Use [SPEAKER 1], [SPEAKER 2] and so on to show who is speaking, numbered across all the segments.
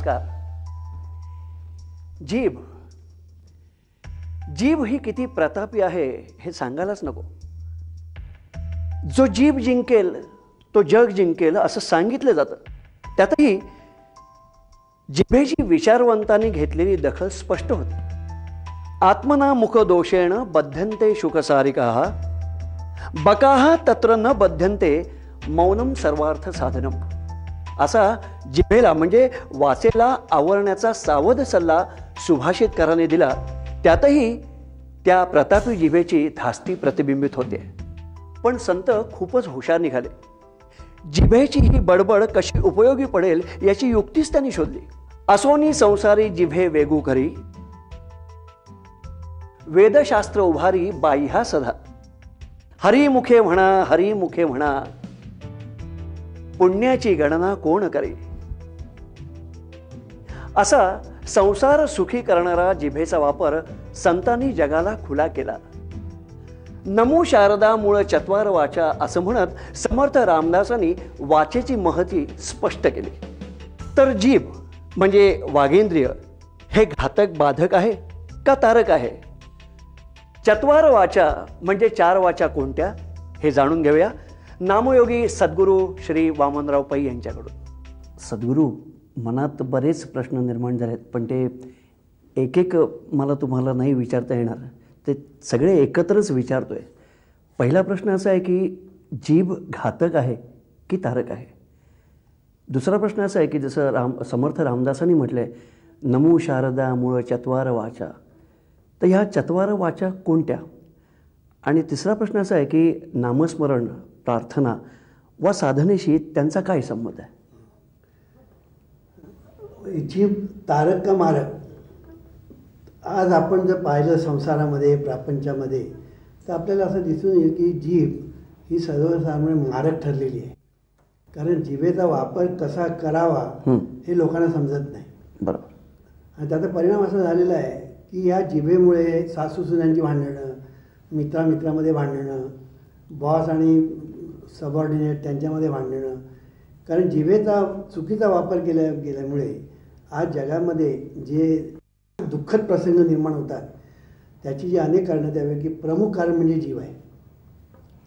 [SPEAKER 1] नमस्कार. जीभ जीभ ही किती प्रतापी आहे हे सांगायलाच नको. जो जीभ जिंकेल तो जग जिंकेल असं सांगितलं जातं. त्यातही जिभेची विचारवंतांनी घेतलेली दखल स्पष्ट होते. आत्मना मुख दोषेण बध्यन्ते शुकसारिकाः बकाः तत्र न बध्यन्ते मौनम सर्वार्थ साधनम. असा जिभेला म्हणजे वाचेला आवरण्याचा सावध सल्ला सुभाषितकाराने दिला. त्यातही त्या प्रतापी जिभेची धास्ती प्रतिबिंबित होते. पण संत खूपच हुशार निघाले. जिभेची ही बडबड कशी उपयोगी पडेल याची युक्तीच त्यांनी शोधली. असोनी संसारी जिभे वेगू करी वेदशास्त्र उभारी बाई हा सदा. हरिमुखे म्हणा हरिमुखे म्हणा पुण्याची गणना कोण करी. असा संसार सुखी करणारा जिभेचा वापर संतांनी जगाला खुला केला. नमो शारदा मूळ चत्वार वाचा असं म्हणत समर्थ रामदासांनी वाचेची महती स्पष्ट केली. तर जीभ म्हणजे वागेंद्रिय हे घातक बाधक आहे का तारक आहे. चत्वार वाचा म्हणजे 4 वाचा कोणत्या हे जाणून घेऊया नामयोगी सद्गुरू श्री वामनराव पै यांच्याकडून. सद्गुरू, मनात बरेच प्रश्न निर्माण झालेत, पण ते एक एक मला तुम्हाला नाही विचारता येणार. ते सगळे एकत्रच विचारतोय. पहिला प्रश्न असा आहे की जीभ घातक आहे की तारक आहे. दुसरा प्रश्न असा आहे की जसं समर्थ रामदासांनी म्हटलंय नमो शारदा मूळ चत्वार वाचा, तर ह्या चत्वार वाचा कोणत्या. आणि तिसरा प्रश्न असा आहे की नामस्मरण प्रार्थना व साधनेशी त्यांचा काय संबंध आहे.
[SPEAKER 2] जीभ तारक का मारक. आज आपण जर पाहिलं संसारामध्ये प्रपंचामध्ये तर आपल्याला असं दिसून येईल की जीभ ही सर्वसाधारण मारक ठरलेली आहे. कारण जिभेचा वापर कसा करावा हे लोकांना समजत नाही.
[SPEAKER 1] बरोबर.
[SPEAKER 2] आणि त्याचा परिणाम असा झालेला आहे की या जिभेमुळे सासूसुनांची भांडणं, मित्रामित्रामध्ये भांडणं, बॉस आणि सबऑर्डिनेट त्यांच्यामध्ये भांडणं. कारण जिभेचा चुकीचा वापर गेल्यामुळे आज जगामध्ये जे दुःखद प्रसंग निर्माण होतात त्याची जी अनेक कारणं, त्यापैकी प्रमुख कारण म्हणजे जीभ आहे.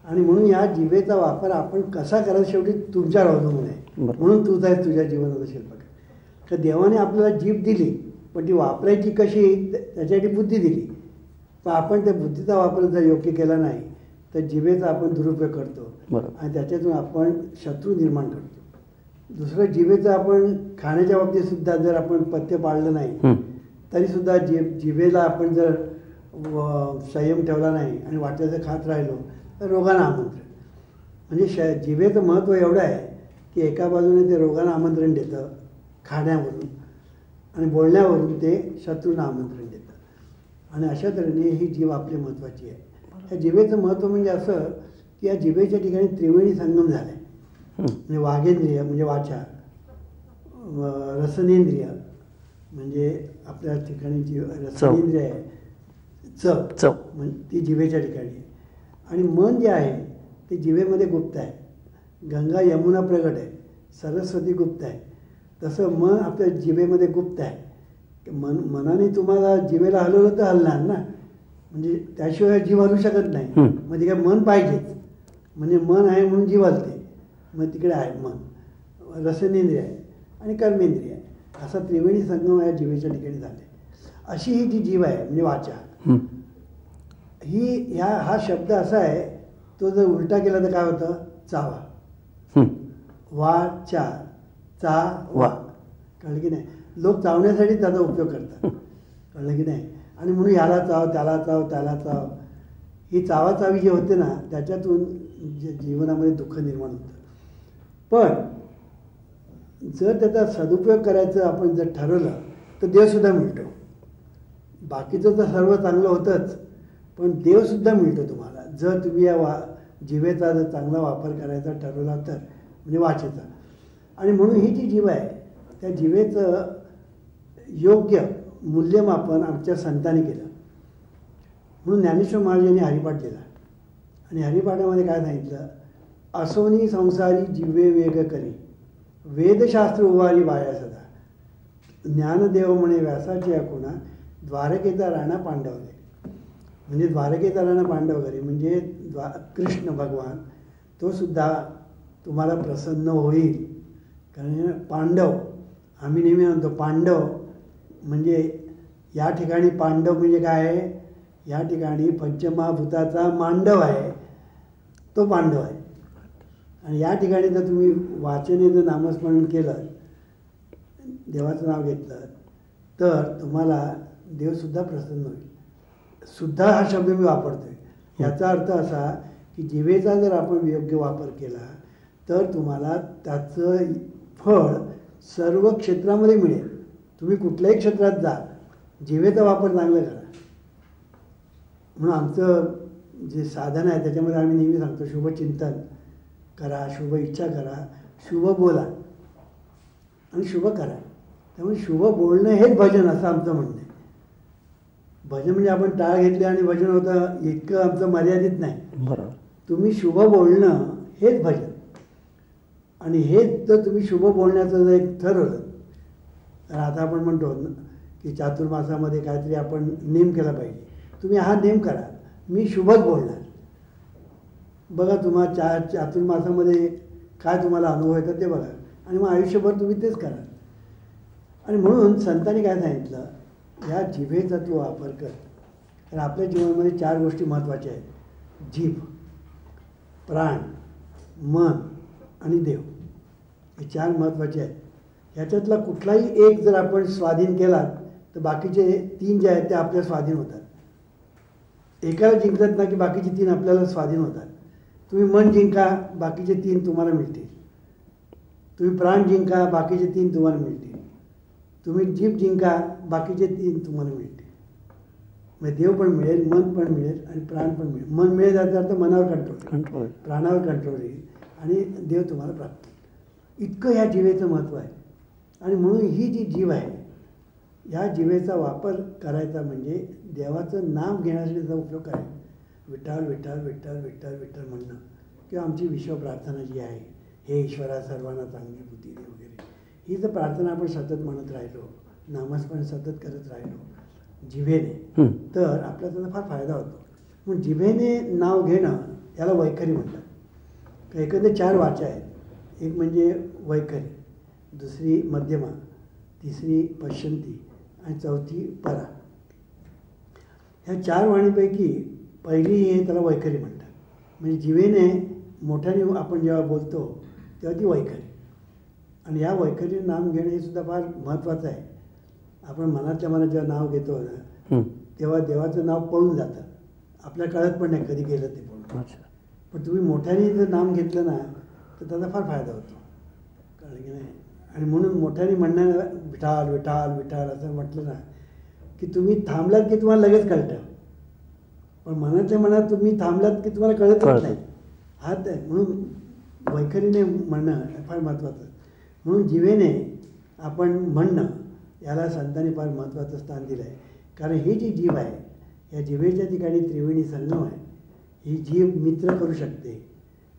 [SPEAKER 2] आणि म्हणून या जिभेचा वापर आपण कसा करायचा शेवटी तुमच्यावर अवलंबून आहे. म्हणून तूच आहे तुझ्या जीवनाचा शिल्पकार. तर देवाने आपल्याला जीभ दिली, पण ती वापरायची कशी त्याच्यासाठी बुद्धी दिली. पण आपण त्या बुद्धीचा वापर जर योग्य केला नाही तर जिभेचा आपण दुरुपयोग करतो आणि त्याच्यातून आपण शत्रू निर्माण करतो. दुसरं, जिभेचं आपण खाण्याच्या बाबतीत सुद्धा जर आपण पथ्य पाळलं नाही तरीसुद्धा जिभेला आपण जर संयम ठेवला नाही आणि वाटेचं खात राहिलो तर रोगांना आमंत्रण. म्हणजे जिभेचं महत्त्व एवढं आहे की एका बाजूने ते रोगांना आमंत्रण देतं खाण्यावरून आणि बोलण्यावरून ते शत्रूंना आमंत्रण देतं. आणि अशा तऱ्हेने ही जीभ आपली महत्त्वाची आहे. ह्या जिभेचं महत्त्व म्हणजे असं की या जिभेच्या ठिकाणी त्रिवेणी संगम झाला आहे. म्हणजे वागेंद्रिय म्हणजे वाचा, रसनेंद्रिय म्हणजे आपल्या ठिकाणी जी रसनेंद्रिय आहे, चव म्हणजे ती जिभेच्या ठिकाणी आहे. आणि मन जे आहे ते जिभेमध्ये गुप्त आहे. गंगा यमुना प्रगट आहे, सरस्वती गुप्त आहे. तसं मन आपल्या जिभेमध्ये गुप्त आहे. मनाने तुम्हाला जिभेला हलवलं तर हलणार ना, म्हणजे त्याशिवाय जीव हलू शकत नाही. मग तिकडे मन पाहिजेच. म्हणजे मन आहे म्हणून जीव हलते. मग तिकडे आहे मन, रसनेंद्रिय आहे आणि कर्मेंद्रिय आहे. असा त्रिवेणी संगम या जिभेच्या ठिकाणी झाले. अशी ही जी जीभ आहे म्हणजे वाचा ही हा शब्द असा आहे, तो जर उलटा केला तर काय होतं, चावा. वाचा चा वा. कळलं की नाही. लोक चावण्यासाठी त्याचा उपयोग करतात. कळलं की नाही. आणि म्हणून ह्याला चाव, त्याला चाव, त्याला चाव. ही चावाचावी जी होते ना त्याच्यातून जीवनामध्ये दुःख निर्माण होतं. पण जर त्याचा सदुपयोग करायचं आपण जर ठरवलं तर देवसुद्धा मिळतो. बाकीचं तर सर्व चांगलं होतंच, पण देवसुद्धा मिळतो तुम्हाला जर तुम्ही या जिभेचा जर चांगला वापर करायचा ठरवला तर, म्हणजे वाचेचा. आणि म्हणून ही जी जीभ आहे त्या जिभेचं योग्य मूल्यमापन आमच्या संतांनी केलं. म्हणून ज्ञानेश्वर महाराजांनी हरिपाठ दिला आणि हरिपाठामध्ये काय सांगितलं, असोनी संसारी जिव्हे वेग करी वेदशास्त्र उभारी वाया सदा. ज्ञानदेव म्हणे व्यासाची खुणा द्वारकेचा राणा पांडव घरी. म्हणजे द्वारकेचा राणा पांडव घरी म्हणजे कृष्ण भगवान तो सुद्धा तुम्हाला प्रसन्न होईल. कारण पांडव आम्ही नेहमी म्हणतो पांडव म्हणजे या ठिकाणी पांडव म्हणजे काय आहे, या ठिकाणी पंचमहाभूताचा मांडव आहे तो पांडव आहे. आणि या ठिकाणी जर तुम्ही वाचनेचं नामस्मरण केलं, देवाचं नाव घेतलं, तर तुम्हाला देवसुद्धा प्रसन्न होईल. सुद्धा हा शब्द मी वापरतोय. याचा अर्थ असा की जिभेचा जर आपण योग्य वापर केला तर तुम्हाला त्याचं फळ सर्व क्षेत्रामध्ये मिळेल. तुम्ही कुठल्याही क्षेत्रात जा, जिभेचा वापर चांगला करा. म्हणून आमचं जे साधन आहे त्याच्यामध्ये आम्ही नेहमी सांगतो शुभचिंतन करा, शुभ इच्छा करा, शुभ बोला आणि शुभ करा. त्यामुळे शुभ बोलणं हेच भजन असं आमचं म्हणणं आहे. भजन म्हणजे आपण टाळ घेतले आणि भजन होतं इतकं आमचं मर्यादित नाही.
[SPEAKER 1] बरोबर.
[SPEAKER 2] तुम्ही शुभ बोलणं हेच भजन. आणि हेच जर तुम्ही शुभ बोलण्याचं जर एक ठरवलं तर आता आपण म्हणतो की चातुर्मासामध्ये काहीतरी आपण नेम केला पाहिजे. तुम्ही हा नेम करा, मी शुभच बोलणार. बघा तुम्हाला चातुर्मासामध्ये काय तुम्हाला अनुभव येतात ते बघा आणि मग आयुष्यभर तुम्ही तेच करा. आणि म्हणून संतांनी काय सांगितलं, या जिभेचा तू वापर कर. कारण आपल्या जीवनामध्ये 4 गोष्टी महत्त्वाच्या आहेत: जीभ, प्राण, मन आणि देव. हे 4 महत्त्वाचे आहेत. ह्याच्यातला कुठलाही एक जर आपण स्वाधीन केला तर बाकीचे 3 जे आहेत ते आपल्या स्वाधीन होतात. एकाला जिंकत ना की बाकीचे 3 आपल्याला स्वाधीन होतात. तुम्ही मन जिंका, बाकीचे 3 तुम्हाला मिळतील. तुम्ही प्राण जिंका, बाकीचे 3 तुम्हाला मिळतील. तुम्ही जीभ जिंका, बाकीचे 3 तुम्हाला मिळतील. म्हणजे देव पण मिळेल, मन पण मिळेल आणि प्राण पण मिळेल. मन मिळेल याचा अर्थ मनावर कंट्रोल, प्राणावर कंट्रोल येईल आणि देव तुम्हाला प्राप्त होईल. इतकं ह्या जीवेचं महत्त्व आहे. आणि म्हणून ही जी जीव आहे, ह्या जीवेचा वापर करायचा म्हणजे देवाचं नाम घेण्यासाठी त्याचा उपयोग करायचा. विठ्ठल विठ्ठल विठ्ठल विठ्ठल विठ्ठल म्हणणं किंवा आमची विश्व प्रार्थना जी आहे, हे ईश्वरा सर्वांना चांगली बुद्धी दे वगैरे, ही जर प्रार्थना आपण सतत म्हणत राहिलो, नामस्मरण सतत करत राहिलो जिभेने, तर आपल्याला त्याचा फार फायदा होतो. म्हणून जिभेने नाव घेणं याला वैखरी म्हणतात. एकंदर 4 वाचा आहेत. एक म्हणजे वैखरी, दुसरी मध्यमा, तिसरी पश्चंती आणि चौथी परा. ह्या 4 वाणीपैकी पहिली हे त्याला वैखरी म्हणतात. म्हणजे जिभेने मोठ्याने आपण जेव्हा बोलतो तेव्हा ती वैखरी. आणि या वैखरी नाम घेणं हे सुद्धा फार महत्त्वाचं आहे. आपण मनातल्या मनात जेव्हा नाव घेतो ना तेव्हा देवाचं नाव पळून जातं. आपल्या कळत पण नाही कधी गेलं ते पळून. पण तुम्ही मोठ्याने जर नाम घेतलं ना तर त्याचा फार फायदा होतो, कळलं की नाही. आणि म्हणून मोठ्याने म्हणणं विठाल विठाल विठाल असं म्हटलं ना की तुम्ही थांबलात की तुम्हाला लगेच कळतं. पण मनातल्या मनात तुम्ही थांबलात की तुम्हाला कळतच नाही. हात आहे. म्हणून वैखरीने म्हणणं फार महत्त्वाचं. म्हणून जिभेने आपण म्हणणं याला संतांनी फार महत्त्वाचं स्थान दिलं आहे. कारण ही जी जीभ आहे, या जिभेच्या ठिकाणी त्रिवेणी संगम आहे. ही जीभ मित्र करू शकते,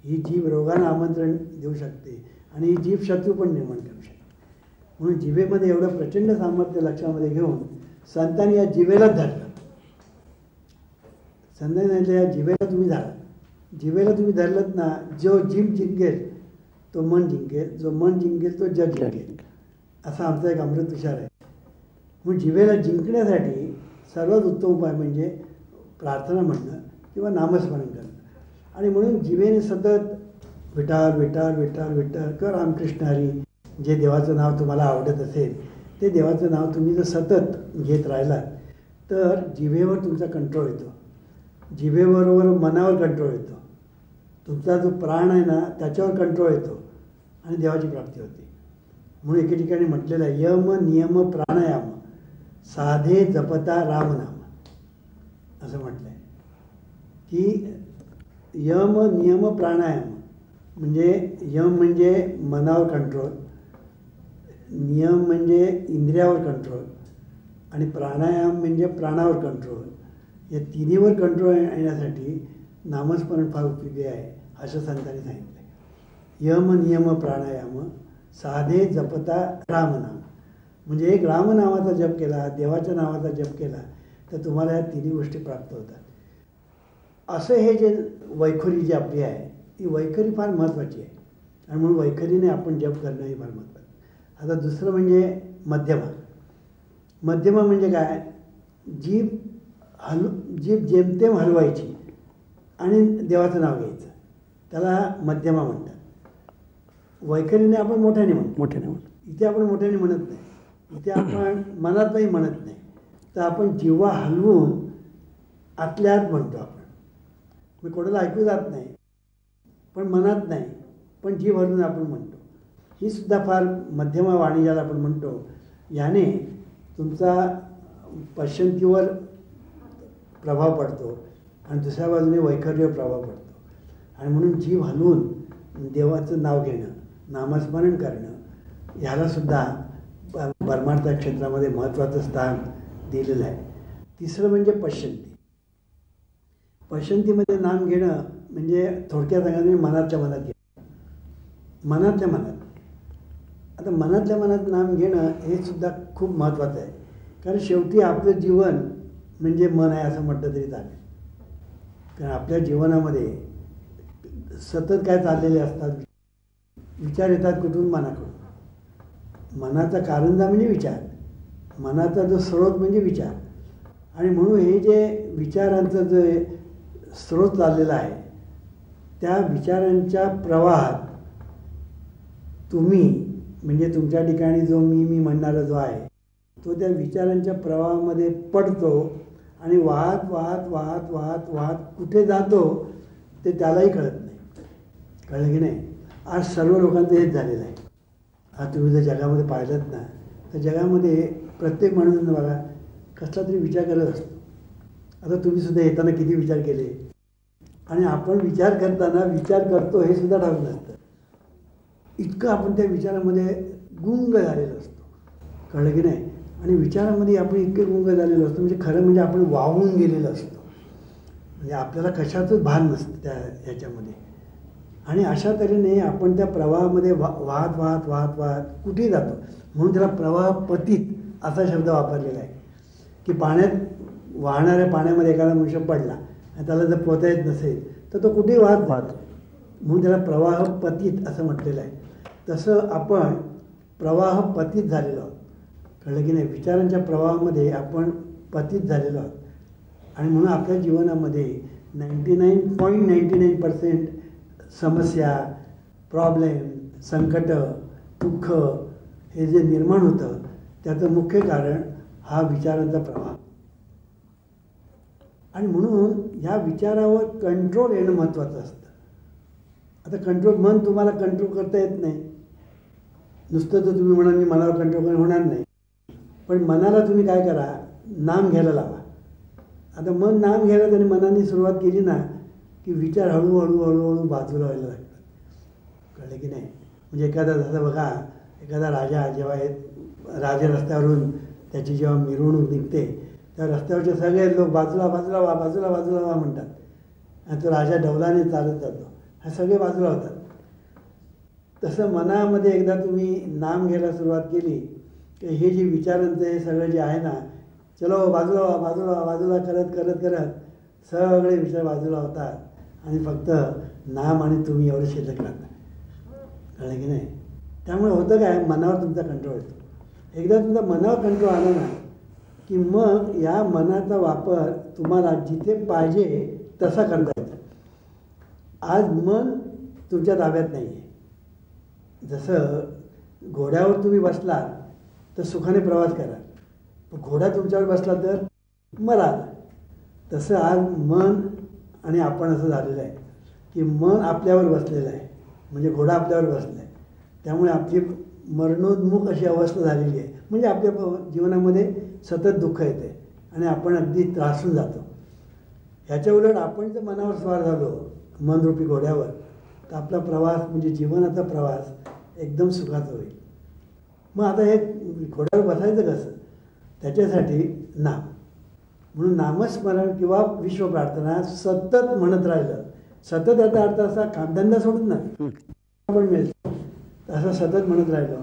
[SPEAKER 2] ही जीभ रोगांना आमंत्रण देऊ शकते आणि ही जीभ शत्रू पण निर्माण करू शकते. म्हणून जिभेमध्ये एवढं प्रचंड सामर्थ्य लक्षामध्ये घेऊन संतांनी या जिभेलाच धरलं. संतांनी सांगितलं या जिभेला तुम्ही धरा. जिभेला तुम्ही धरलत ना, जो जीभ जिंकेल तो मन जिंकेल, जो मन जिंकेल तो जग जिंकेल, असा आमचा एक अमृत विचार आहे. म्हणून जिभेला जिंकण्यासाठी सर्वात उत्तम उपाय म्हणजे प्रार्थना म्हणणं किंवा नामस्मरण करणं. आणि म्हणून जिभेने सतत विठाल विठाल विठाल विठ्ठल किंवा रामकृष्ण हरी, जे देवाचं नाव तुम्हाला आवडत असेल ते देवाचं नाव तुम्ही जर सतत घेत राहिलात तर जिभेवर तुमचा कंट्रोल येतो. जिभेबरोबर मनावर कंट्रोल येतो. तुमचा जो प्राण आहे ना त्याच्यावर कंट्रोल येतो आणि देवाची प्राप्ती होते. म्हणून एके ठिकाणी म्हटलेलं आहे, यम नियम प्राणायाम साधे जपता रामनाम, असं म्हटलं आहे की यम नियम प्राणायाम म्हणजे यम म्हणजे मनावर कंट्रोल, नियम म्हणजे इंद्रियावर कंट्रोल आणि प्राणायाम म्हणजे प्राणावर कंट्रोल. या तिन्हीवर कंट्रोल येण्यासाठी नामस्मरण फार उपयोगी आहे असं संतांनी सांगितलं. यम नियम प्राणायाम साधे जपता रामनाम म्हणजे एक राम नावाचा जप केला, देवाच्या नावाचा जप केला, तर तुम्हाला या तिन्ही गोष्टी प्राप्त होतात. असं हे जे वैखरी जी आपली आहे ती वैखरी फार महत्त्वाची आहे आणि म्हणून वैखरीने आपण जप करणं हे फार महत्त्वाचं. आता दुसरं म्हणजे मध्यमा. मध्यमा म्हणजे काय, जीभ जेमतेम हलवायची आणि देवाचं नाव घ्यायचं, त्याला मध्यमा म्हणतात. वैखरीने आपण मोठ्याने म्हणतो. इथे आपण मोठ्याने म्हणत नाही, इथे आपण मनातही म्हणत नाही, तर आपण जिव्हा हलवून आतल्या आत म्हणतो. आपण मी कोणाला ऐकू जात नाही, पण मनात नाही, पण जीभ हलवून आपण म्हणतो. ही सुद्धा फार मध्यमा वाणी ज्याला आपण म्हणतो, याने तुमचा पश्चंतीवर प्रभाव पडतो आणि दुसऱ्या बाजूने वैखरीवर प्रभाव पडतो. आणि म्हणून जीभ हलवून देवाचं नाव घेणं, नामस्मरण करणं, ह्यालासुद्धा परमार्थ क्षेत्रामध्ये महत्त्वाचं स्थान दिलेलं आहे. तिसरं म्हणजे पश्चंती. पश्चंतीमध्ये नाम घेणं म्हणजे थोडक्यात सांगायचं मनातल्या मनात घेणं. मनातल्या मनात. आता मनातल्या मनात नाम घेणं हे सुद्धा खूप महत्त्वाचं आहे, कारण शेवटी आपलं जीवन म्हणजे मन आहे असं म्हटलं तरी चालेल. कारण आपल्या जीवनामध्ये सतत काय चाललेले असतात, विचार येतात कुठून, मनाकडून. मनाचा कारंजा म्हणजे विचार, मनाचा जो स्रोत म्हणजे विचार. आणि म्हणून हे जे विचारांचं जे स्रोत चाललेला आहे, त्या विचारांच्या प्रवाहात तुम्ही म्हणजे तुमच्या ठिकाणी जो मी म्हणणारा जो आहे तो त्या विचारांच्या प्रवाहामध्ये पडतो आणि वाहत वाहत वाहत वाहत वाहत कुठे जातो ते त्यालाही कळत नाही. कळलं की नाही. आज सर्व लोकांचं हेच झालेलं आहे. आज तुम्ही जर जगामध्ये पाहिलं ना, तर जगामध्ये प्रत्येक माणूस बघा कसला तरी विचार करत असतो. आता तुम्हीसुद्धा येताना किती विचार केले, आणि आपण विचार करताना विचार करतो हे सुद्धा ठाऊक नसतं. इतकं आपण त्या विचारामध्ये गुंग झालेलो असतो. कळलं की नाही. आणि विचारामध्ये आपण इतके गुंग झालेलो असतो म्हणजे खरं म्हणजे आपण वाहून गेलेलो असतो. म्हणजे आपल्याला कशाचंच भान नसतं त्या ह्याच्यामध्ये. आणि अशा तऱ्हेने आपण त्या प्रवाहामध्ये वाहत वाहत वाहत वाहत कुठेही जातो. म्हणून त्याला प्रवाहपतीत असा शब्द वापरलेला आहे की पाण्यात वाहणाऱ्या पाण्यामध्ये एखादा मनुष्य पडला आणि त्याला जर पोहता येत नसेल तर तो कुठेही वाहत वाहतो. म्हणून त्याला प्रवाहपतीत असं म्हटलेलं आहे. तसं आपण प्रवाहपतीत झालेलो आहोत. कळलं की नाही. विचारांच्या प्रवाहामध्ये आपण पतित झालेलो आहोत. आणि म्हणून आपल्या जीवनामध्ये 99.99% समस्या, प्रॉब्लेम, संकट, दुःख हे जे निर्माण होतं त्याचं मुख्य कारण हा विचारांचा प्रवाह. आणि म्हणून ह्या विचारावर कंट्रोल येणं महत्त्वाचं असतं. आता कंट्रोल, मन तुम्हाला कंट्रोल करता येत नाही. नुसतं तर तुम्ही म्हणाल मी मनावर कंट्रोल होणार नाही, पण मनाला तुम्ही काय करा, नाम घ्यायला लावा. आता मन नाम घ्यायला त्याने मनाने सुरुवात केली ना की विचार हळूहळू हळूहळू बाजूला व्हायला लागतात. कळलं की नाही. म्हणजे एखादा जसं बघा, एखादा राजा जेव्हा राजे रस्त्यावरून त्याची जेव्हा मिरवणूक निघते त्या रस्त्यावरचे सगळे लोक बाजूला बाजूला व्हा, बाजूला बाजूला व्हा म्हणतात. आणि तो राजा डौलाने चालत जातो, हा सगळे बाजूला होतात. तसं मनामध्ये एकदा तुम्ही नाम घ्यायला सुरुवात केली की हे जे विचारांचं हे सगळं जे आहे ना, चलो बाजूला व्हा, बाजूला व्हा, बाजूला करत करत करत सगळे विचार बाजूला होतात आणि फक्त नाम आणि तुम्ही एवढं शिल्लक राहता. कळलं की नाही. त्यामुळे होतं काय, मनावर तुमचा कंट्रोल येतो. एकदा तुमचा मनावर कंट्रोल आला ना की मग या मनाचा वापर तुम्हाला जिथे पाहिजे तसा करता येतो. आज मन तुमच्या ताब्यात नाही आहे. जसं घोड्यावर तुम्ही बसलात तर सुखाने प्रवास करा, पण घोडा तुमच्यावर बसला तर मराल. तसं आज मन आणि आपण असं झालेलं आहे की मन आपल्यावर बसलेलं आहे, म्हणजे घोडा आपल्यावर बसला आहे. त्यामुळे आपली मरणोन्मुख अशी अवस्था झालेली आहे. म्हणजे आपल्या जीवनामध्ये सतत दुःख येते आणि आपण अगदी त्रासून जातो. ह्याच्या उलट आपण जर मनावर स्वार झालो मनरूपी घोड्यावर तर आपला प्रवास म्हणजे जीवनाचा प्रवास एकदम सुखाचा होईल. मग आता हे घोड्यावर बसायचं कसं, त्याच्यासाठी नाम. म्हणून नामस्मरण किंवा विश्वप्रार्थना सतत म्हणत राहिलं. सतत याचा अर्थ असा कामधंदा सोडून नाही आपण मिळतो, असं सतत म्हणत राहिलो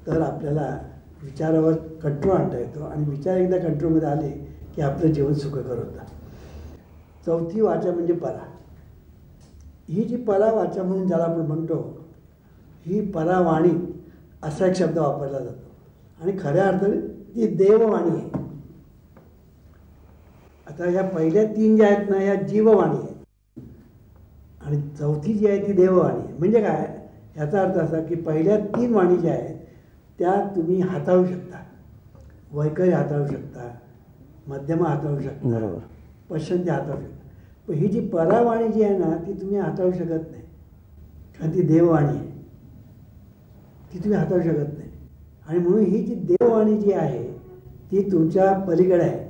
[SPEAKER 2] तर आपल्याला विचारावर कंट्रोल आणता येतो आणि विचार एकदा कंट्रोलमध्ये आले की आपलं जीवन सुखकर होतं. चौथी वाचा म्हणजे परा. ही जी परा वाचा म्हणून ज्याला आपण म्हणतो, ही परावाणी असा एक शब्द वापरला जातो आणि खऱ्या अर्थाने ती देववाणी आहे. आता ह्या पहिल्या 3 ज्या आहेत ना, ह्या जीववाणी आहेत आणि चौथी जी आहे ती देववाणी आहे. म्हणजे काय, याचा अर्थ असा की पहिल्या 3 वाणी ज्या आहेत त्या तुम्ही हाताळू शकता. वैखरी हाताळू शकता, मध्यमा हाताळू शकता,
[SPEAKER 1] बरोबर,
[SPEAKER 2] पश्चंती हाताळू शकता. पण ही जी परावाणी जी आहे ना, ती तुम्ही हाताळू शकत नाही, कारण ती देववाणी आहे, ती तुम्ही हाताळू शकत नाही. आणि म्हणून ही जी देववाणी जी आहे ती तुमच्या पलीकडे आहे,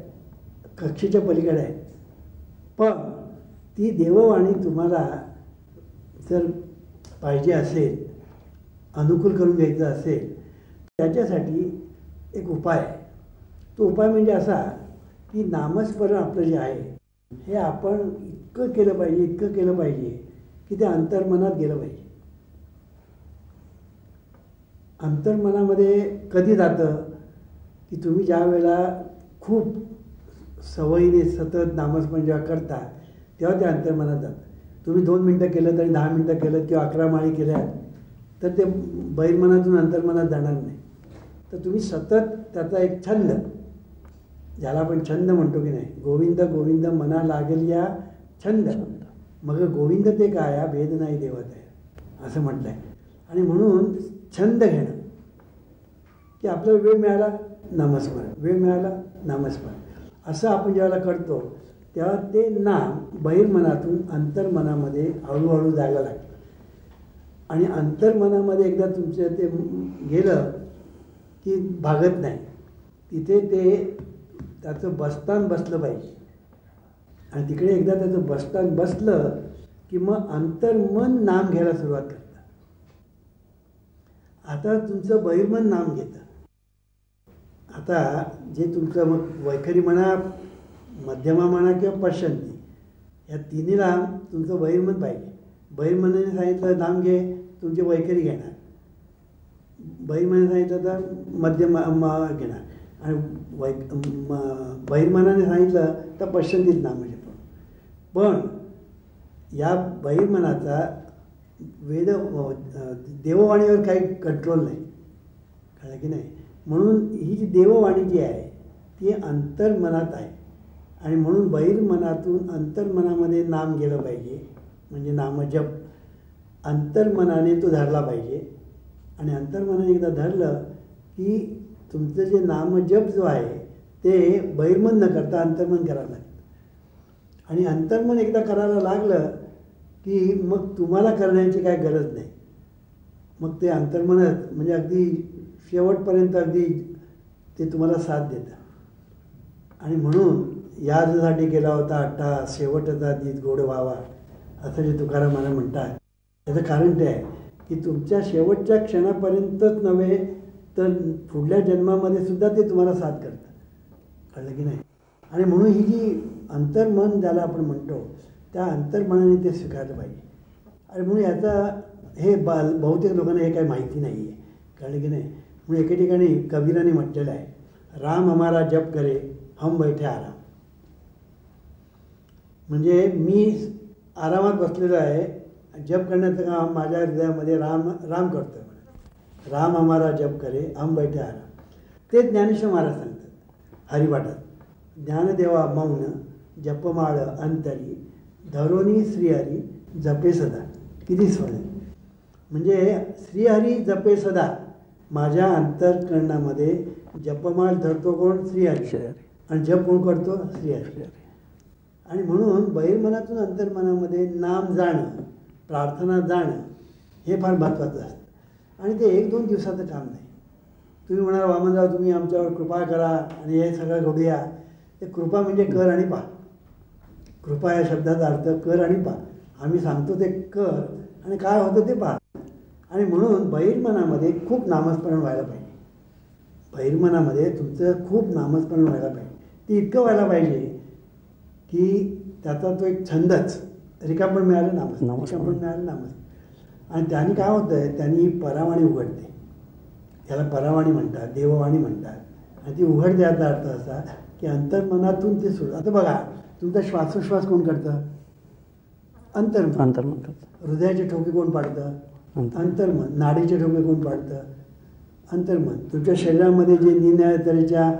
[SPEAKER 2] कक्षेच्या पलीकडे आहे. पण ती देववाणी तुम्हाला जर पाहिजे असेल, अनुकूल करून घ्यायचं असेल, त्याच्यासाठी एक उपाय आहे. तो उपाय म्हणजे असा की नामस्मरण आपलं जे आहे हे आपण इतकं केलं पाहिजे की ते अंतर्मनात गेलं पाहिजे. अंतर्मनामध्ये कधी जातं की तुम्ही ज्या वेळेला खूप सवयीने सतत नामस्मरण जेव्हा करता तेव्हा ते अंतर्मनात जातं. तुम्ही 2 मिनटं केलं तरी 10 मिनटं केलं किंवा 11 माळी केल्या तर ते बहिर्मनातून अंतर्मनात जाणार नाही. तर तुम्ही सतत त्याचा एक छंद, ज्याला आपण छंद म्हणतो की नाही, गोविंद गोविंद मना लागेल या छंद, मग गोविंद ते काय भेद नाही देवत आहे असं म्हटलं आहे. आणि म्हणून छंद घेणं की आपल्याला वेळ मिळाला नामस्मरण, वेळ मिळाला नामस्मरण, असं आपण ज्यावेळेला करतो तेव्हा ते नाम बहिर्मनातून अंतर्मनामध्ये हळूहळू जायला लागतं. आणि अंतर्मनामध्ये एकदा तुमचं ते गेलं की भागत नाही. तिथे ते त्याचं बस्तान बसलं पाहिजे आणि तिकडे एकदा त्याचं बस्तान बसलं की मग अंतर्मन नाम घ्यायला सुरुवात करतं. आता तुमचं बहिर्मन नाम घेतं. आता जे तुमचं मग वैखरी म्हणा, मध्यमा म्हणा किंवा पश्चंती, या तिन्हीला तुमचं बहिर्मन पाहिजे. बहिर्मनाने सांगितलं नाम घे, तुमची वैखरी घेणार. बहिर्मनाने सांगितलं तर मध्यमा घेणार आणि बहिर्मनाने सांगितलं तर पश्चंतीच नाम म्हणजे. पण या बहिर्मनाचा देववाणीवर काही कंट्रोल नाही, कळलं की नाही. म्हणून ही जी देववाणी जी आहे ती अंतर्मनात आहे आणि म्हणून बहिर्मनातून अंतर्मनामध्ये नाम गेलं पाहिजे, म्हणजे नामजप अंतर्मनाने तो धरला पाहिजे. आणि अंतर्मनाने एकदा धरलं की तुमचं जे नामजप जो आहे ते बहिर्मन न करता अंतर्मन करावं लागतं. आणि अंतर्मन एकदा करायला लागलं की मग तुम्हाला करण्याची काय गरज नाही. मग ते अंतर्मनच म्हणजे अगदी शेवटपर्यंत अगदी ते तुम्हाला साथ देतं. आणि म्हणून यासाठी केला होता अट्टा शेवटचा गीत गोड व्हावा असं जे तुकाराम मला म्हणतात, त्याचं कारण ते आहे की तुमच्या शेवटच्या क्षणापर्यंतच नव्हे तर पुढल्या जन्मामध्ये सुद्धा ते तुम्हाला साथ करतं, कळलं की नाही. आणि म्हणून ही जी अंतर्मन ज्याला आपण म्हणतो त्या अंतर्मनाने ते स्वीकारलं पाहिजे. आणि म्हणून याचा बहुतेक लोकांना हे काही माहिती नाही आहे, कळलं की नाही. म्हणून एके ठिकाणी कबीराने म्हटलेलं आहे, राम हमारा जप करे हम बैठे आराम. म्हणजे मी आरामात बसलेलो आहे, जप करण्याचं काम माझ्या हृदयामध्ये राम राम करतो आहे. राम हमारा जप करे हम बैठे आराम. ते ज्ञानेश्वर महाराज सांगतात हरिपाठात, ज्ञानदेवा मौन जपमाळ अंतरी धरोनी श्रीहरी जपे सदा. किती स्वर्ण. म्हणजे श्रीहरी जपे सदा, माझ्या अंतःकरणामध्ये जपमाळ धरतो कोण, श्रीहरी. आणि जप कोण करतो, श्रीहरी. आणि म्हणून बहिर्मनातून अंतर्मनामध्ये नाम जाणं, प्रार्थना जाणं हे फार महत्त्वाचं असतं. आणि ते 1-2 दिवसाचं काम नाही. तुम्ही म्हणाल वामनराव तुम्ही आमच्यावर कृपा करा आणि हे सगळं घडूया. ते कृपा म्हणजे कर आणि पा. कृपा या शब्दाचा अर्थ कर आणि पा. आम्ही सांगतो ते कर आणि काय होतं ते पहा. आणि म्हणून बहिर्मनामध्ये खूप नामस्मरण व्हायला पाहिजे. बहिर्मनामध्ये तुमचं खूप नामस्मरण व्हायला पाहिजे. ते इतकं व्हायला पाहिजे की त्याचा तो एक छंदच, रिकापण मिळालं नामस्मरण, रिकापण मिळालं नामस्मरण. आणि त्याने काय होतं आहे, त्यांनी परावाणी उघडते. त्याला परावाणी म्हणतात, देववाणी म्हणतात. आणि ती उघड द्यायचा अर्थ असा की अंतर्मनातून ते सुरू. आता बघा, तुमचा श्वासोश्वास कोण करतं? अंतर्मन.
[SPEAKER 1] करतात.
[SPEAKER 2] हृदयाचे ठोके कोण पाडतं? अंतर्मन. नाडीचे ठोके कोण पाडतं? अंतर्मन. तुमच्या शरीरामध्ये जे निरनिराळ्या तऱ्हेच्या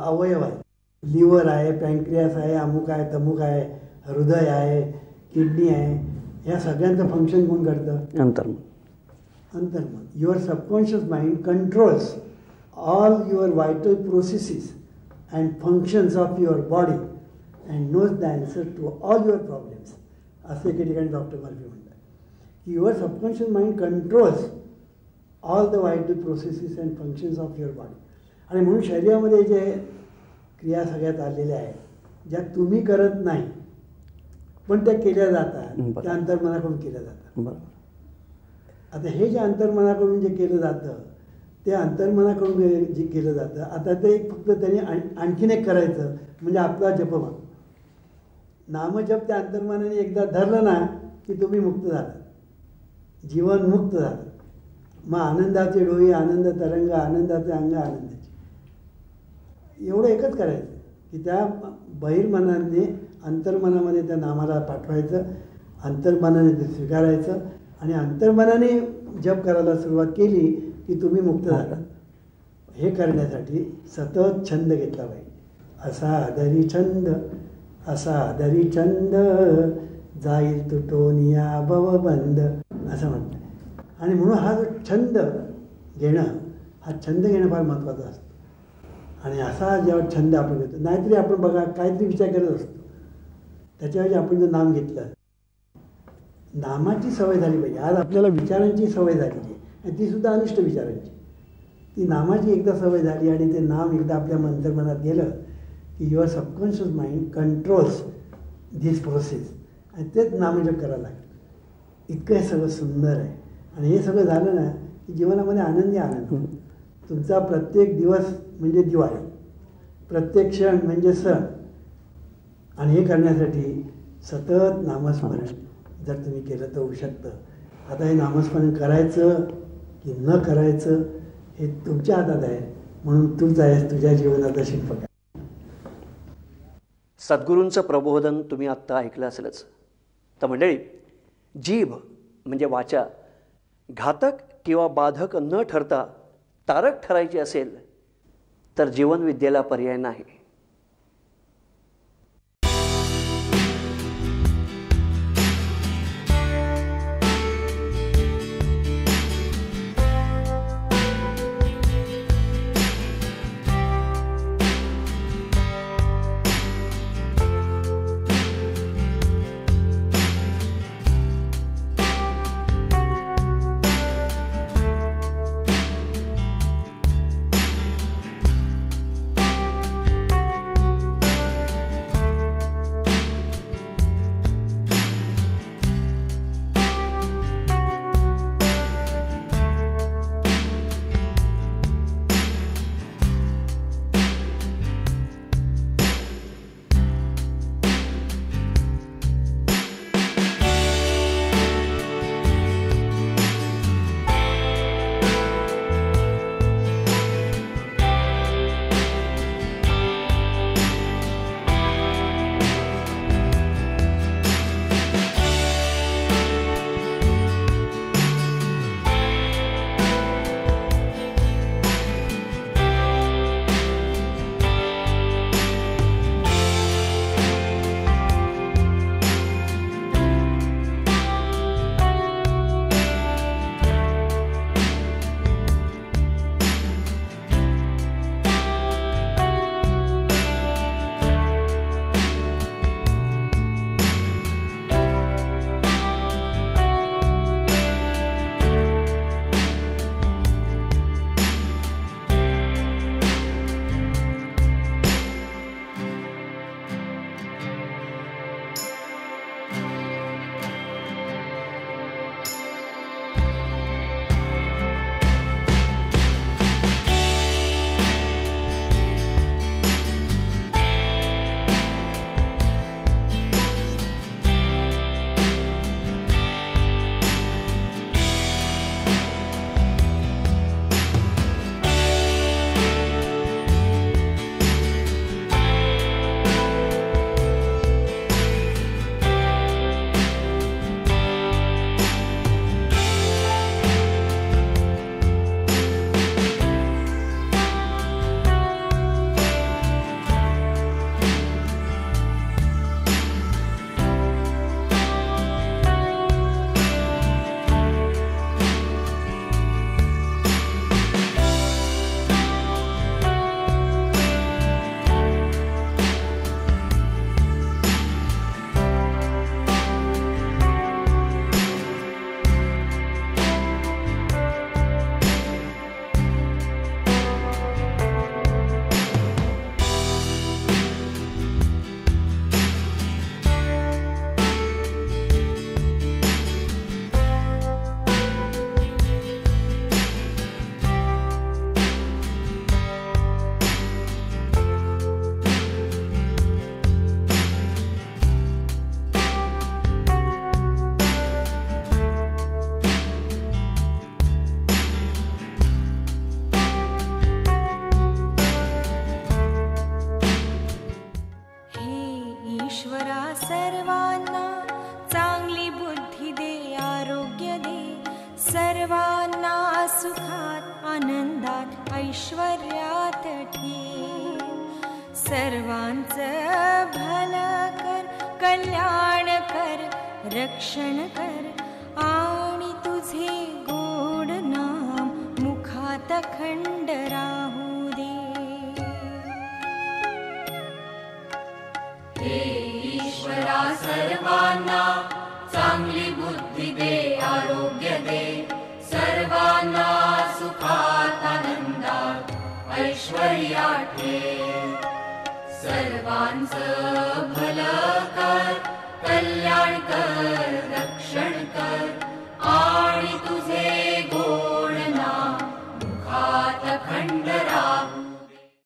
[SPEAKER 2] अवयव आहेत, लिव्हर आहे, पँक्रियास आहे, अमुक आहे, तमुक आहे, हृदय आहे, किडनी आहे, ह्या सगळ्यांचं फंक्शन कोण करतं?
[SPEAKER 1] अंतर्मन.
[SPEAKER 2] अंतर्मन. Your subconscious mind controls all your vital processes and functions of your body and knows the answer to all your problems. असं एके ठिकाणी डॉक्टर मर्फी म्हणतात की your subconscious mind controls all the vital processes and functions of your body. आणि म्हणून शरीरामध्ये जे क्रिया सगळ्यात आलेल्या आहेत, ज्या तुम्ही करत नाही पण त्या केल्या जातात, त्या अंतर्मनाकडून केल्या जातात.
[SPEAKER 1] बरोबर.
[SPEAKER 2] आता हे जे अंतर्मनाकडून जे केलं जातं, ते अंतर्मनाकडून जे केलं जातं, आता ते फक्त त्यांनी आणखीन एक करायचं म्हणजे आपला जपमा. नामजप त्या अंतर्मनाने एकदा धरलं ना की तुम्ही मुक्त झाला, जीवन मुक्त झालं. मग आनंदाचे डोळे, आनंद तरंग, आनंदाचे अंग, आनंदाचे. एवढं एकच करायचं की त्या बहिर्मनाने अंतर्मनामध्ये त्या नामाला पाठवायचं, अंतर्मनाने ते स्वीकारायचं आणि अंतर्मनाने जप करायला सुरुवात केली की तुम्ही मुक्त झाला. हे करण्यासाठी सतत छंद घेतला पाहिजे. असा आदरी छंद, असा आदरी छंद, जाईल तुटोनिया भवबंद असं म्हणतात. आणि म्हणून हा जो छंद घेणं, हा छंद घेणं फार महत्त्वाचं असतं. आणि असा जेव्हा छंद आपण घेतो, नाहीतरी आपण बघा काहीतरी विचार करत असतो, त्याच्याऐवजी आपण जर नाम घेतलं, नामाची सवय झाली पाहिजे. आज आपल्याला विचारांची सवय झालेली आहे आणि तीसुद्धा अनिष्ट विचारांची. ती नामाची एकदा सवय झाली आणि ते नाम एकदा आपल्या अंतर्मनात गेलं की your subconscious mind controls this process आणि तेच नामजप करायला लागतं. इतकं हे सगळं सुंदर आहे. आणि हे सगळं झालं ना की जीवनामध्ये आनंदी आनंद. तुमचा प्रत्येक दिवस म्हणजे दिवाळी, प्रत्येक क्षण म्हणजे सण. आणि हे करण्यासाठी सतत नामस्मरण जर तुम्ही केलं तर होऊ शकतं. आता हे नामस्मरण करायचं की न करायचं हे तुमच्या हातात आहे. म्हणून तूच आहेस तुझ्या जीवनाचा शिल्पकार.
[SPEAKER 1] सद्गुरूंचं प्रबोधन तुम्ही आत्ता ऐकलं असेलच. तर मंडळी, जीभ म्हणजे वाचा घातक किंवा बाधक न ठरता तारक ठरायची असेल तर जीवनविद्येला पर्याय नाही.
[SPEAKER 3] सर्वांना सुखात आनंदात ऐश्वर्यात ठेव. सर्वांचं भलं कर, कल्याण कर, रक्षण कर आणि तुझे गोड नाम मुखात अखंड राहू दे.
[SPEAKER 4] हे ईश्वरा सर्वांना चांगली बुद्धी दे, आरोग्य दे. सर्वांना सुखात आनंदात ऐश्वर्यात ठेव. सर्वांचं भलं कर, कल्याण कर